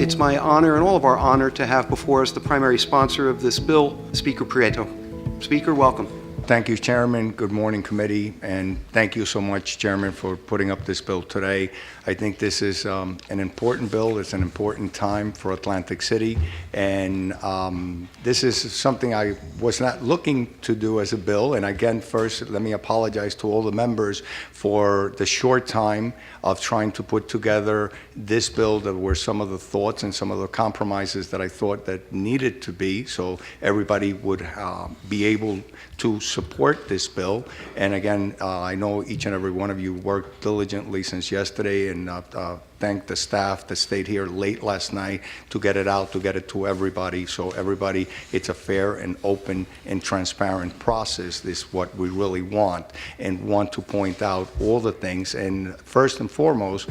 It's my honor and all of our honor to have before us the primary sponsor of this bill, Speaker Prieto. Speaker, welcome. Thank you, Chairman. Good morning, committee, and thank you so much, Chairman, for putting up this bill today. I think this is an important bill. It's an important time for Atlantic City, and this is something I was not looking to do as a bill. And again, first, let me apologize to all the members for the short time of trying to put together this bill. That were some of the thoughts and some of the compromises that I thought that needed to be, so everybody would be able to support this bill. And again, I know each and every one of you worked diligently since yesterday, and thank the staff that stayed here late last night to get it out, to get it to everybody. So everybody, it's a fair and open and transparent process. This is what we really want, and want to point out all the things. And first and foremost,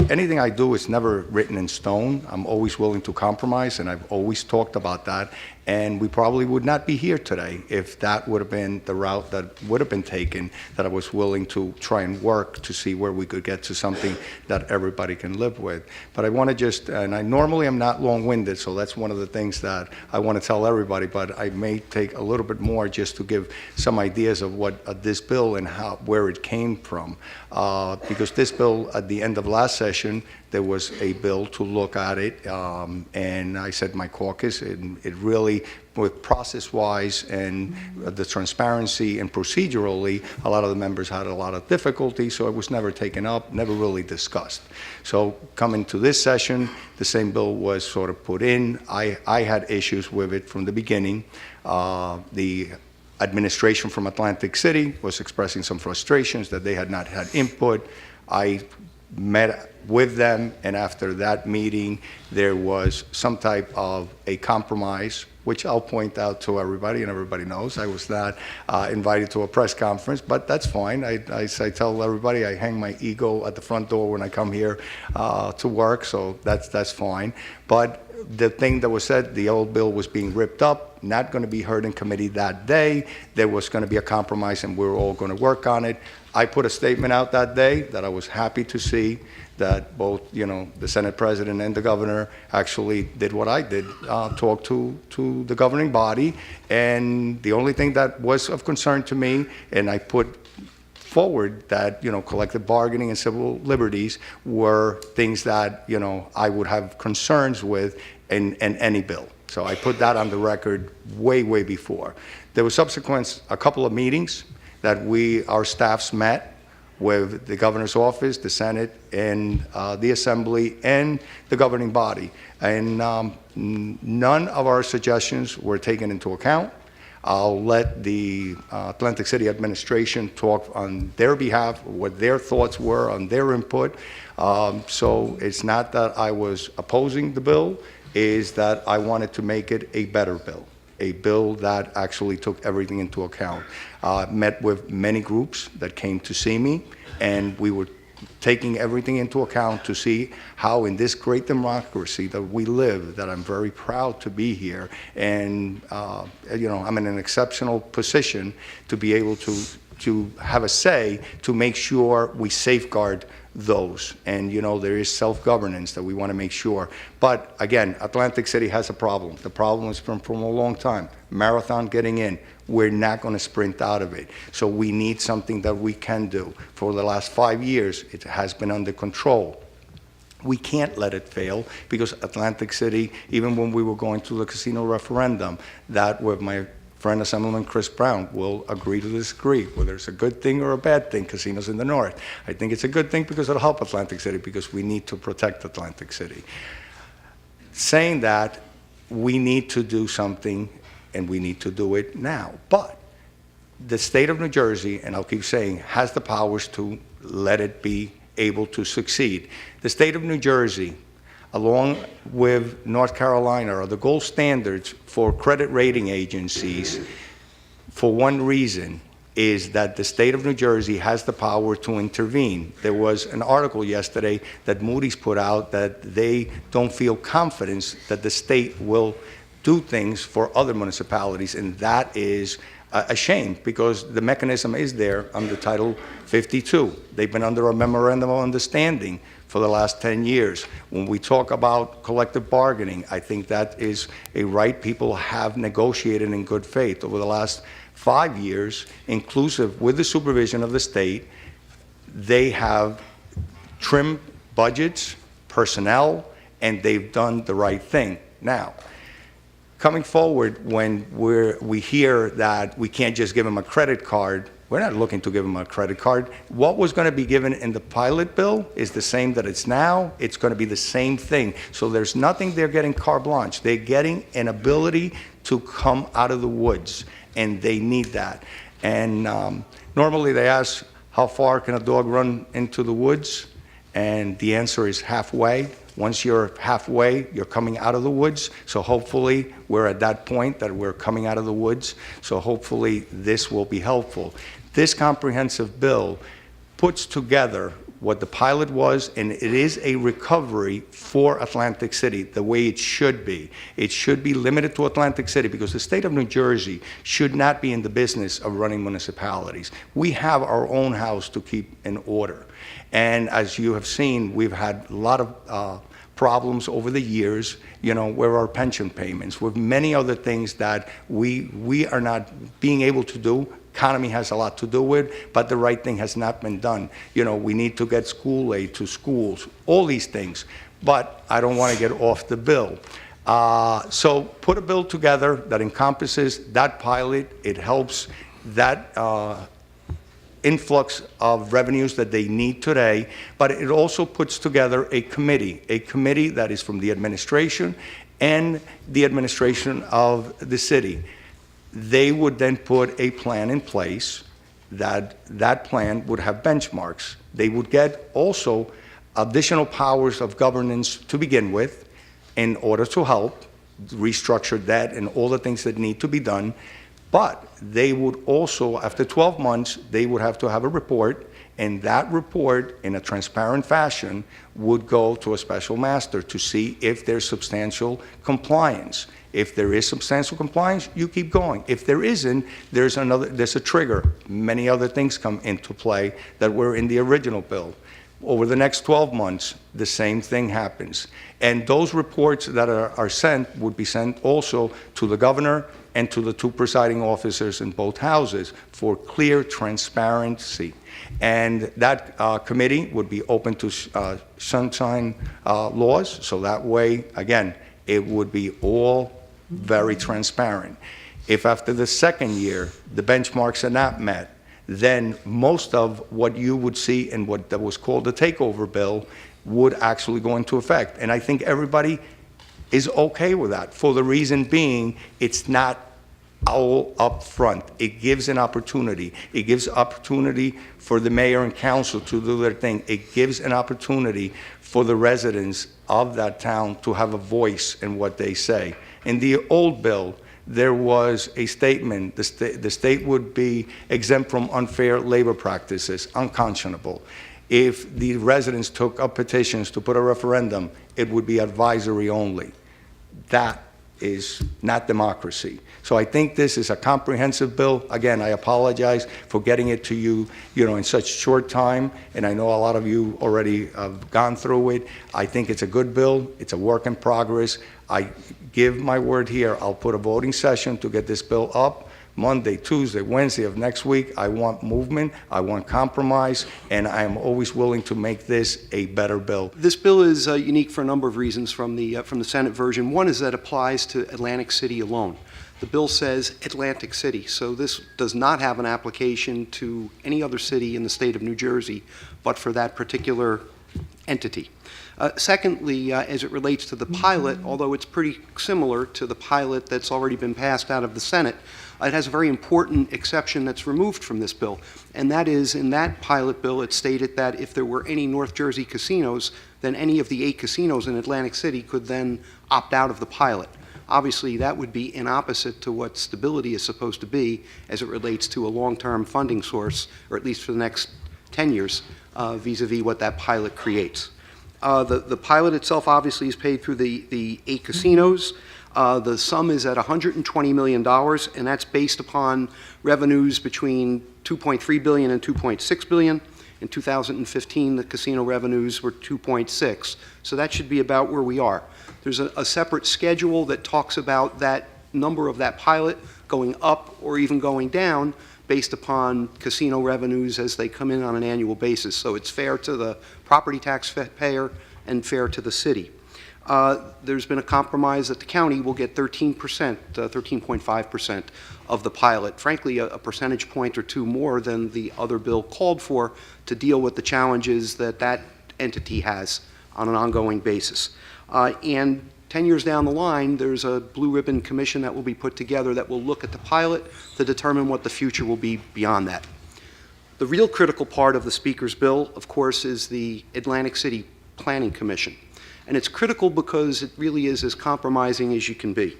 anything I do is never written in stone. I'm always willing to compromise, and I've always talked about that. And we probably would not be here today if that would have been the route that would have been taken, that I was willing to try and work to see where we could get to something that everybody can live with. But I want to just, and I normally am not long-winded, so that's one of the things that I want to tell everybody, but I may take a little bit more just to give some ideas of what this bill and where it came from. Because this bill, at the end of last session, there was a bill to look at it, and I said my caucus, and it really, with process-wise and the transparency and procedurally, a lot of the members had a lot of difficulty, so it was never taken up, never really discussed. So coming to this session, the same bill was sort of put in. I had issues with it from the beginning. The administration from Atlantic City was expressing some frustrations that they had not had input. I met with them, and after that meeting, there was some type of a compromise, which I'll point out to everybody, and everybody knows I was not invited to a press conference, but that's fine. I tell everybody I hang my ego at the front door when I come here to work, so that's fine. But the thing that was said, the old bill was being ripped up, not going to be heard in committee that day. There was going to be a compromise, and we were all going to work on it. I put a statement out that day that I was happy to see that both, the Senate President and the Governor actually did what I did, talk to the governing body. And the only thing that was of concern to me, and I put forward that, collective bargaining and civil liberties were things that, I would have concerns with in any bill. So I put that on the record way, way before. There was subsequent a couple of meetings that our staffs met with the governor's office, the Senate, and the Assembly, and the governing body. And none of our suggestions were taken into account. I'll let the Atlantic City administration talk on their behalf, what their thoughts were on their input. So it's not that I was opposing the bill, is that I wanted to make it a better bill. A bill that actually took everything into account. Met with many groups that came to see me, and we were taking everything into account to see how in this great democracy that we live, that I'm very proud to be here, and I'm in an exceptional position to be able to have a say to make sure we safeguard those. And there is self-governance that we want to make sure. But again, Atlantic City has a problem. The problem is from a long time. Marathon getting in. We're not going to sprint out of it. So we need something that we can do. For the last 5 years, it has been under control. We can't let it fail, because Atlantic City, even when we were going through the casino referendum, that with my friend Assemblyman Chris Brown will agree to disagree, whether it's a good thing or a bad thing, casinos in the north. I think it's a good thing because it'll help Atlantic City, because we need to protect Atlantic City. Saying that, we need to do something, and we need to do it now. But the state of New Jersey, and I'll keep saying, has the powers to let it be able to succeed. The state of New Jersey, along with North Carolina, are the gold standards for credit rating agencies for one reason, is that the state of New Jersey has the power to intervene. There was an article yesterday that Moody's put out that they don't feel confidence that the state will do things for other municipalities, and that is a shame, because the mechanism is there under Title 52. They've been under a memorandum of understanding for the last 10 years. When we talk about collective bargaining, I think that is a right people have negotiated in good faith over the last 5 years, inclusive with the supervision of the state. They have trimmed budgets, personnel, and they've done the right thing. Now, coming forward, when we hear that we can't just give them a credit card, we're not looking to give them a credit card. What was going to be given in the pilot bill is the same that it's now. It's going to be the same thing. So there's nothing they're getting carte blanche. They're getting an ability to come out of the woods, and they need that. And normally they ask, how far can a dog run into the woods? And the answer is halfway. Once you're halfway, you're coming out of the woods. So hopefully we're at that point that we're coming out of the woods. So hopefully this will be helpful. This comprehensive bill puts together what the pilot was, and it is a recovery for Atlantic City the way it should be. It should be limited to Atlantic City, because the state of New Jersey should not be in the business of running municipalities. We have our own house to keep in order. And as you have seen, we've had a lot of problems over the years, you know, where our pension payments, with many other things that we are not being able to do. Economy has a lot to do with, but the right thing has not been done. You know, we need to get school aid to schools, all these things. But I don't want to get off the bill. So put a bill together that encompasses that pilot. It helps that influx of revenues that they need today, but it also puts together a committee that is from the administration and the administration of the city. They would then put a plan in place. That plan would have benchmarks. They would get also additional powers of governance to begin with in order to help restructure debt and all the things that need to be done. But they would also, after 12 months, they would have to have a report, and that report, in a transparent fashion, would go to a special master to see if there's substantial compliance. If there is substantial compliance, you keep going. If there isn't, there's a trigger. Many other things come into play that were in the original bill. Over the next 12 months, the same thing happens. And those reports that are sent would be sent also to the governor and to the two presiding officers in both houses for clear transparency. And that committee would be open to sunshine laws, so that way, again, it would be all very transparent. If after the second year the benchmarks are not met, then most of what you would see in what that was called the takeover bill would actually go into effect. And I think everybody is okay with that, for the reason being it's not all up front. It gives an opportunity. It gives opportunity for the mayor and council to do their thing. It gives an opportunity for the residents of that town to have a voice in what they say. In the old bill, there was a statement, the state would be exempt from unfair labor practices, unconscionable. If the residents took up petitions to put a referendum, it would be advisory only. That is not democracy. So I think this is a comprehensive bill. Again, I apologize for getting it to you, in such short time, and I know a lot of you already have gone through it. I think it's a good bill. It's a work in progress. I give my word here, I'll put a voting session to get this bill up Monday, Tuesday, Wednesday of next week. I want movement, I want compromise, and I am always willing to make this a better bill. This bill is unique for a number of reasons from the Senate version. One is that it applies to Atlantic City alone. The bill says Atlantic City, so this does not have an application to any other city in the state of New Jersey, but for that particular entity. Secondly, as it relates to the pilot, although it's pretty similar to the pilot that's already been passed out of the Senate, it has a very important exception that's removed from this bill, and that is, in that pilot bill, it stated that if there were any North Jersey casinos, then any of the 8 casinos in Atlantic City could then opt out of the pilot. Obviously, that would be in opposite to what stability is supposed to be as it relates to a long-term funding source, or at least for the next 10 years, vis-a-vis what that pilot creates. The pilot itself obviously is paid through the 8 casinos. The sum is at $120 million, and that's based upon revenues between $2.3 billion and $2.6 billion. In 2015, the casino revenues were 2.6, so that should be about where we are. There's a separate schedule that talks about that number of that pilot going up or even going down based upon casino revenues as they come in on an annual basis. So it's fair to the property tax payer and fair to the city. There's been a compromise that the county will get 13%, 13.5% of the pilot. Frankly, a percentage point or two more than the other bill called for to deal with the challenges that that entity has on an ongoing basis. And 10 years down the line, there's a blue ribbon commission that will be put together that will look at the pilot to determine what the future will be beyond that. The real critical part of the Speaker's bill, of course, is the Atlantic City Planning Commission. And it's critical because it really is as compromising as you can be.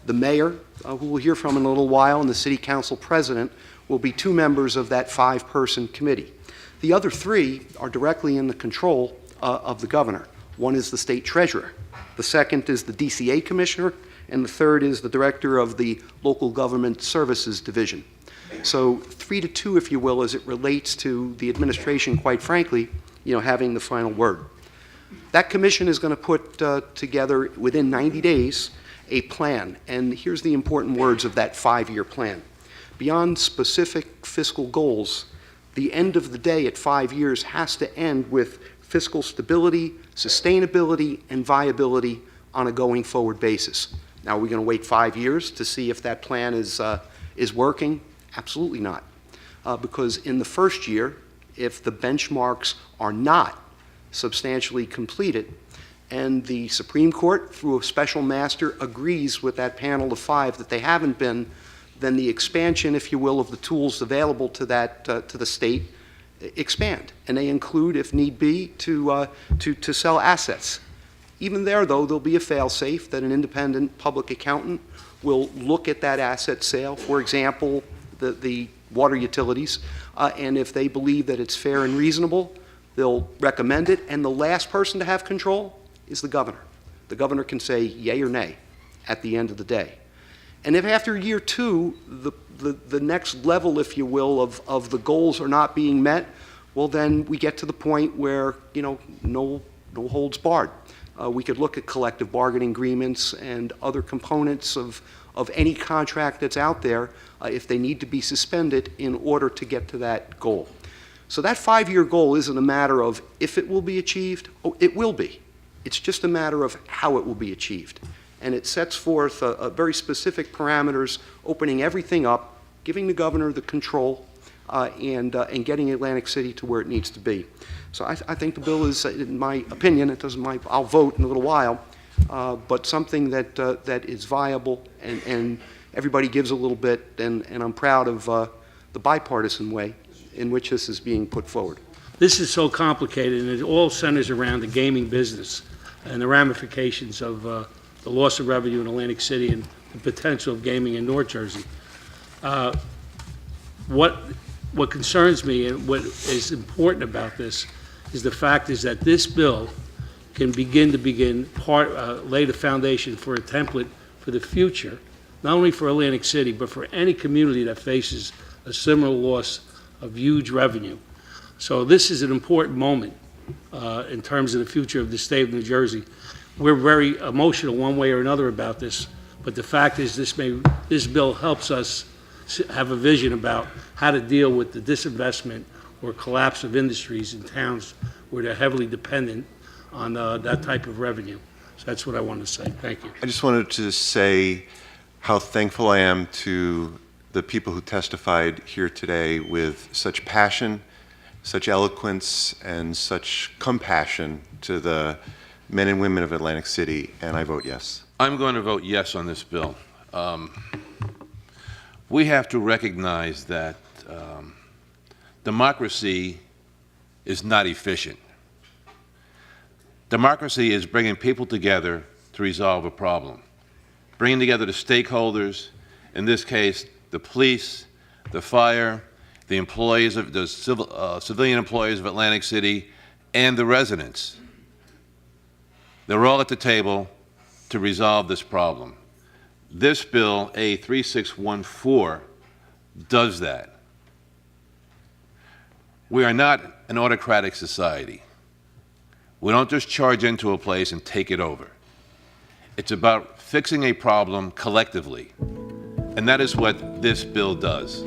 The mayor, who we'll hear from in a little while, and the city council president will be two members of that 5-person committee. The other 3 are directly in the control of the governor. One is the state treasurer. The second is the DCA commissioner, and the third is the director of the local government services division. So 3-2, if you will, as it relates to the administration, quite frankly, having the final word. That commission is going to put together, within 90 days, a plan. And here's the important words of that 5-year plan. Beyond specific fiscal goals, the end of the day at 5 years has to end with fiscal stability, sustainability, and viability on a going forward basis. Now, are we going to wait 5 years to see if that plan is working? Absolutely not. Because in the first year, if the benchmarks are not substantially completed, and the Supreme Court, through a special master, agrees with that panel of 5 that they haven't been, then the expansion, if you will, of the tools available to that to the state expand, and they include, if need be, to sell assets. Even there, though, there'll be a fail-safe that an independent public accountant will look at that asset sale, for example, the water utilities, and if they believe that it's fair and reasonable, they'll recommend it, and the last person to have control is the governor. The governor can say yay or nay at the end of the day. And if after year 2, the next level, if you will, of the goals are not being met, well, then we get to the point where, no holds barred. We could look at collective bargaining agreements and other components of any contract that's out there if they need to be suspended in order to get to that goal. So that 5-year goal isn't a matter of if it will be achieved. Oh, it will be. It's just a matter of how it will be achieved. And it sets forth a very specific parameters, opening everything up, giving the governor the control, and getting Atlantic City to where it needs to be. So I think the bill is, in my opinion, I'll vote in a little while, but something that is viable and everybody gives a little bit, and I'm proud of the bipartisan way in which this is being put forward. This is so complicated, and it all centers around the gaming business and the ramifications of the loss of revenue in Atlantic City and the potential of gaming in North Jersey. What concerns me and what is important about this is the fact is that this bill can lay the foundation for a template for the future, not only for Atlantic City, but for any community that faces a similar loss of huge revenue. So this is an important moment in terms of the future of the state of New Jersey. We're very emotional one way or another about this, but the fact is this bill helps us have a vision about how to deal with the disinvestment or collapse of industries in towns where they're heavily dependent on that type of revenue. So that's what I want to say. Thank you. I just wanted to say how thankful I am to the people who testified here today with such passion, such eloquence, and such compassion to the men and women of Atlantic City, and I vote yes. I'm going to vote yes on this bill. We have to recognize that democracy is not efficient. Democracy is bringing people together to resolve a problem, bringing together the stakeholders, in this case, the police, the fire, the employees of the civilian employees of Atlantic City, and the residents. They're all at the table to resolve this problem. This bill, A3614, does that. We are not an autocratic society. We don't just charge into a place and take it over. It's about fixing a problem collectively, and that is what this bill does.